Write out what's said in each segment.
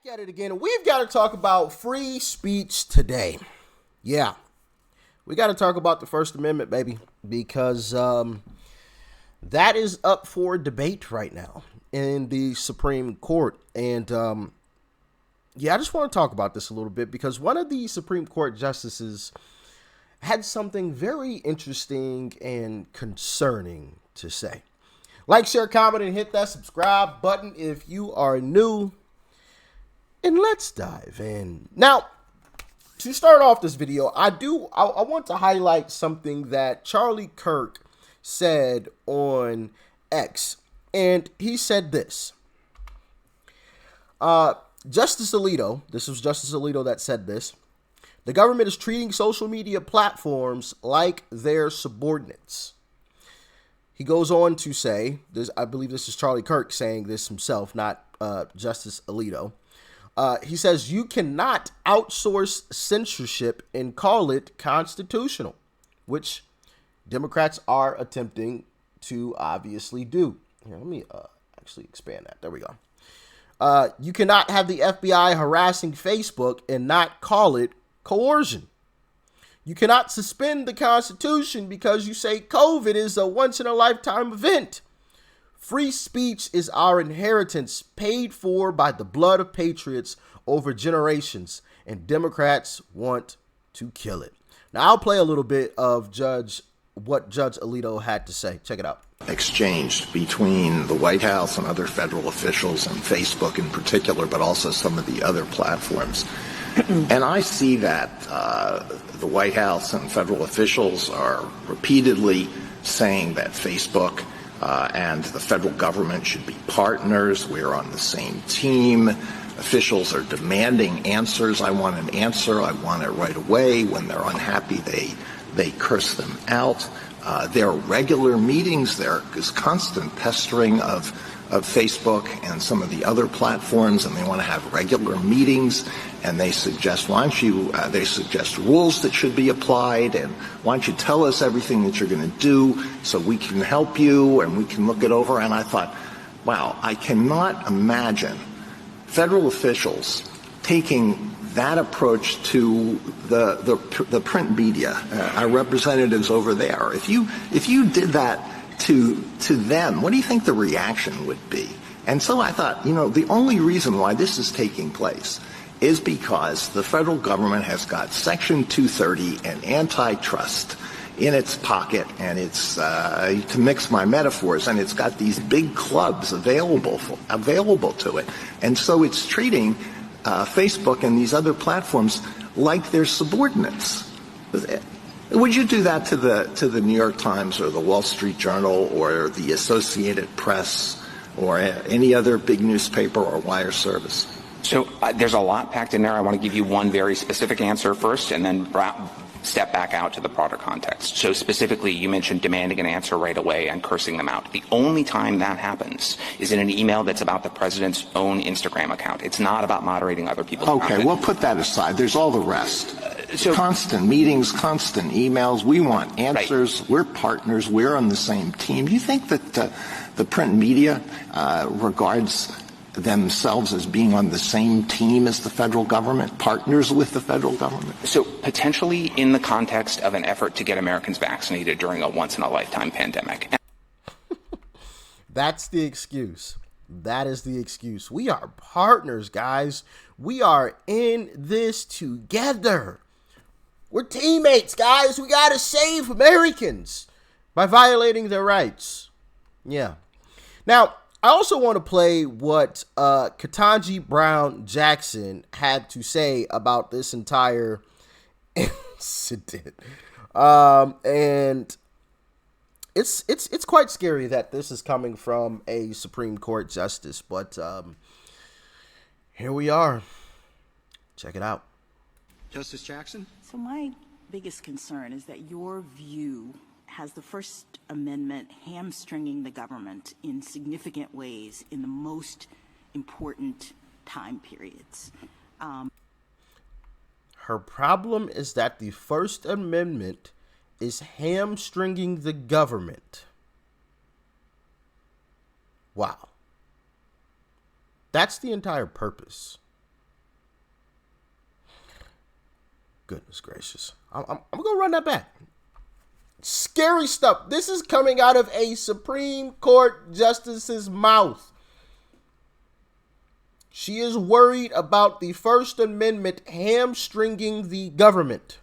Back at it again, and we've got to talk about free speech today. Yeah, we got to talk about the First Amendment, baby, because that is up for debate right now in the Supreme Court. And I just want to talk about this a little bit because one of the Supreme Court justices had something very interesting and concerning to say. Like, share, comment, and hit that subscribe button if you are new. And let's dive in. Now, to start off this video, I want to highlight something that Charlie Kirk said on X. And he said this. Justice Alito, this was Justice Alito that said this. The government is treating social media platforms like their subordinates. He goes on to say, I believe this is Charlie Kirk saying this himself, not Justice Alito. He says, you cannot outsource censorship and call it constitutional, which Democrats are attempting to obviously do. Here, let me actually expand that. There we go. You cannot have the FBI harassing Facebook and not call it coercion. You cannot suspend the Constitution because you say COVID is a once-in-a-lifetime event. Free speech is our inheritance paid for by the blood of patriots over generations, and Democrats want to kill it. Now, I'll play a little bit of what Judge Alito had to say. Check it out. Exchanged between the White House and other federal officials and Facebook in particular, but also some of the other platforms. And I see that the White House and federal officials are repeatedly saying that Facebook and the federal government should be partners. We're on the same team. Officials are demanding answers. I want an answer. I want it right away. When they're unhappy, they curse them out. There are regular meetings. There is constant pestering of Facebook and some of the other platforms, and they want to have regular meetings. And they suggest, they suggest rules that should be applied, and why don't you tell us everything that you're going to do so we can help you and we can look it over. And I thought, wow, I cannot imagine federal officials taking that approach to the print media, our representatives over there. If you did that to them, what do you think the reaction would be? And so I thought, the only reason why this is taking place is because the federal government has got Section 230 and antitrust in its pocket, and it's, to mix my metaphors, and it's got these big clubs available to it. And so it's treating Facebook and these other platforms like they're subordinates. Would you do that to the New York Times or the Wall Street Journal or the Associated Press or any other big newspaper or wire service? So there's a lot packed in there. I want to give you one very specific answer first and then step back out to the broader context. So specifically, you mentioned demanding an answer right away and cursing them out. The only time that happens is in an email that's about the president's own Instagram account. It's not about moderating other people's content. Okay, we'll put that aside. There's all the rest. Constant meetings, constant emails. We want answers. Right. We're partners. We're on the same team. Do you think that the print media regards themselves as being on the same team as the federal government, partners with the federal government? So potentially in the context of an effort to get Americans vaccinated during a once-in-a-lifetime pandemic. That's the excuse. That is the excuse. We are partners, guys. We are in this together. We're teammates, guys. We got to save Americans by violating their rights. Yeah. Now, I also want to play what Ketanji Brown Jackson had to say about this entire incident. And it's quite scary that this is coming from a Supreme Court justice, but here we are. Check it out. Justice Jackson? So my biggest concern is that your view has the First Amendment hamstringing the government in significant ways in the most important time periods. Her problem is that the First Amendment is hamstringing the government. Wow. That's the entire purpose Goodness gracious. I'm going to run that back. Scary stuff. This is coming out of a Supreme Court justice's mouth. She is worried about the First Amendment hamstringing the government.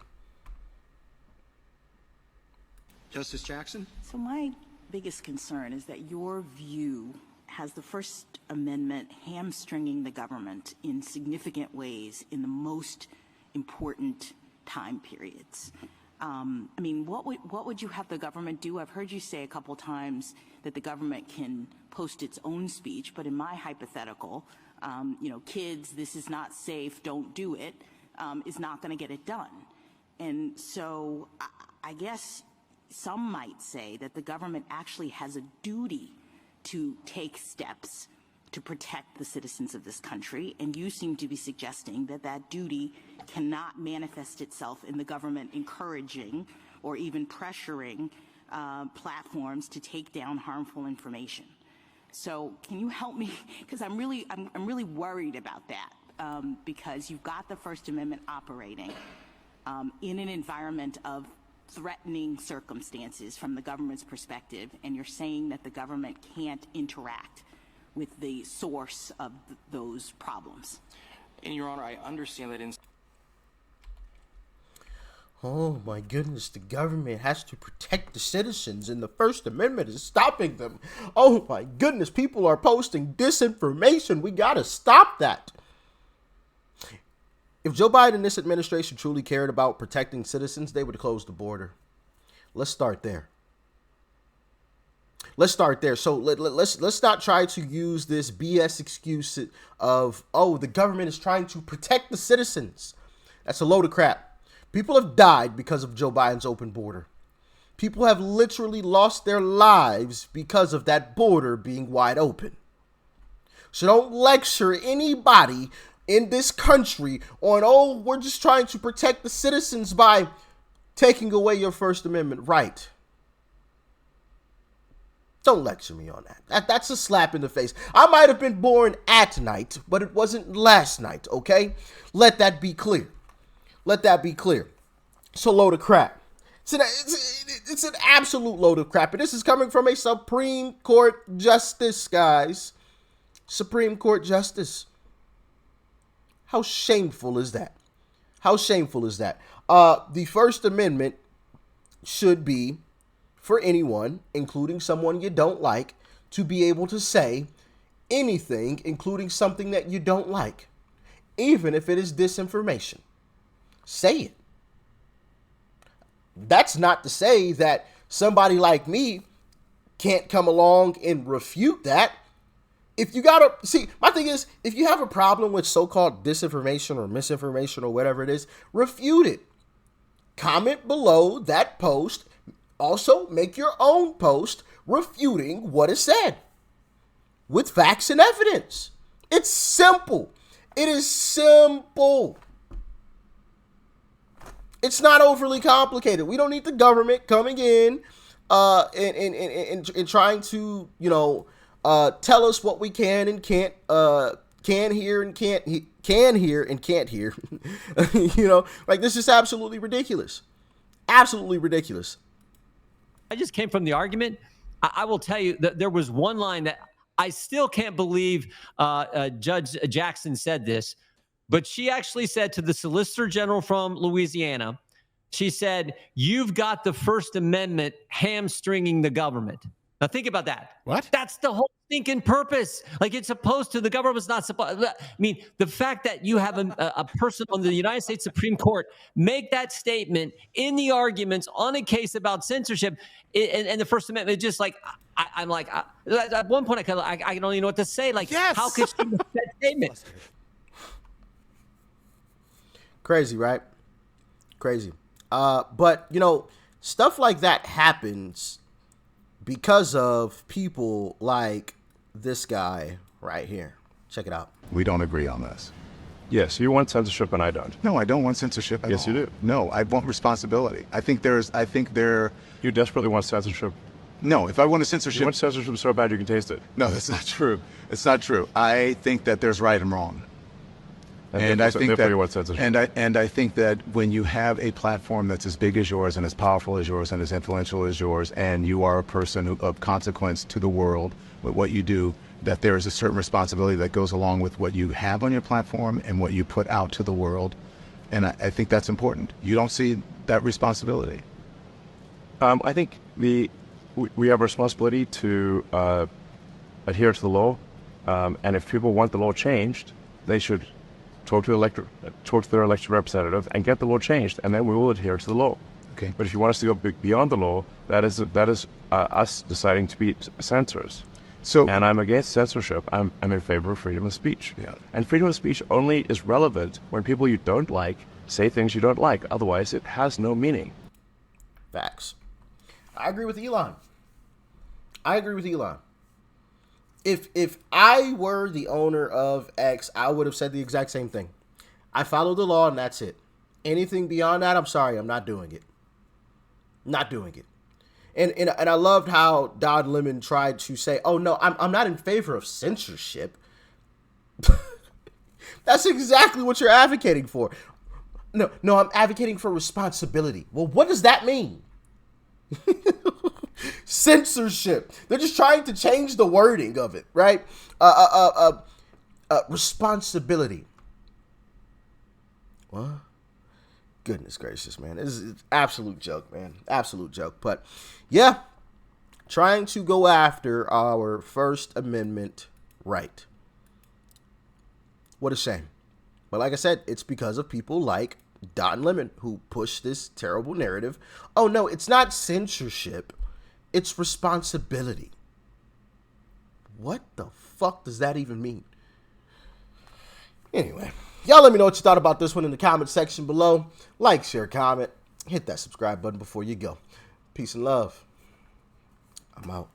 Justice Jackson? So my biggest concern is that your view has the First Amendment hamstringing the government in significant ways in the most important time periods. I mean, what would you have the government do? I've heard you say a couple times that the government can post its own speech, but in my hypothetical, kids, this is not safe, don't do it, is not going to get it done. And so I guess some might say that the government actually has a duty to take steps to protect the citizens of this country, and you seem to be suggesting that that duty cannot manifest itself in the government encouraging or even pressuring platforms to take down harmful information. So can you help me? Because I'm really worried about that because you've got the First Amendment operating in an environment of threatening circumstances from the government's perspective, and you're saying that the government can't interact with the source of those problems. And Your Honor, I understand that in Oh my goodness, the government has to protect the citizens and the First Amendment is stopping them. Oh my goodness, people are posting disinformation. We got to stop that. If Joe Biden and this administration truly cared about protecting citizens, they would close the border. Let's start there. So let's not try to use this BS excuse of, oh, the government is trying to protect the citizens. That's a load of crap. People have died because of Joe Biden's open border. People have literally lost their lives because of that border being wide open. So don't lecture anybody in this country on, oh, we're just trying to protect the citizens by taking away your First Amendment right. Don't lecture me on that. That's a slap in the face. I might have been born at night, but it wasn't last night, okay? Let that be clear. It's a load of crap. It's an absolute load of crap. And this is coming from a Supreme Court justice, guys. Supreme Court justice. How shameful is that? The First Amendment should be for anyone, including someone you don't like, to be able to say anything, including something that you don't like, even if it is disinformation. Say it. That's not to say that somebody like me can't come along and refute that. If you gotta see, my thing is, if you have a problem with so-called disinformation or misinformation or whatever it is, refute it. Comment below that post. Also, make your own post refuting what is said with facts and evidence. It's simple. It is simple. It's not overly complicated. We don't need the government coming in and trying to, tell us what we can and can't hear and can't hear. This is absolutely ridiculous. Absolutely ridiculous. I just came from the argument. I will tell you that there was one line that I still can't believe Judge Jackson said this, but she actually said to the Solicitor General from Louisiana, she said, "You've got the First Amendment hamstringing the government." Now think about that. What? That's the whole stinking purpose. Like, it's supposed to, the government's not supposed, I mean, the fact that you have a person on the United States Supreme Court make that statement in the arguments on a case about censorship and the First Amendment, just like, I'm like, at one point I don't even know what to say. Like, yes. How could she make that statement? Crazy, right? Crazy. But, stuff like that happens because of people like this guy right here. Check it out. We don't agree on this. Yes, you want censorship and I don't. No, I don't want censorship at all. Yes, you do. No, I want responsibility. I think there. You desperately want censorship. No, if I want a censorship. You want censorship so bad you can taste it. No, that's not true. It's not true. I think that there's right and wrong. And I think therefore that, you want censorship. and I think that when you have a platform that's as big as yours and as powerful as yours and as influential as yours, and you are a person of consequence to the world with what you do, that there is a certain responsibility that goes along with what you have on your platform and what you put out to the world. And I think that's important. You don't see that responsibility. I think we have a responsibility to adhere to the law, and if people want the law changed, they should talk to their elected representative and get the law changed, and then we will adhere to the law. Okay. But if you want us to go beyond the law, that is us deciding to be censors. So, And I'm against censorship. I'm in favor of freedom of speech. Yeah. And freedom of speech only is relevant when people you don't like say things you don't like. Otherwise, it has no meaning. Facts. I agree with Elon. If I were the owner of X, I would have said the exact same thing. I follow the law and that's it. Anything beyond that, I'm sorry, I'm not doing it. Not doing it. And I loved how Don Lemon tried to say, "Oh no, I'm not in favor of censorship." That's exactly what you're advocating for. No, I'm advocating for responsibility. Well, what does that mean? Censorship. They're just trying to change the wording of it, right? Responsibility. What? Goodness gracious, man. It's an absolute joke, man. Absolute joke. But yeah, trying to go after our First Amendment right. What a shame. But like I said, it's because of people like Don Lemon who push this terrible narrative. Oh no, it's not censorship. It's responsibility. What the fuck does that even mean? Anyway, y'all let me know what you thought about this one in the comment section below. Like, share, comment. Hit that subscribe button before you go. Peace and love. I'm out.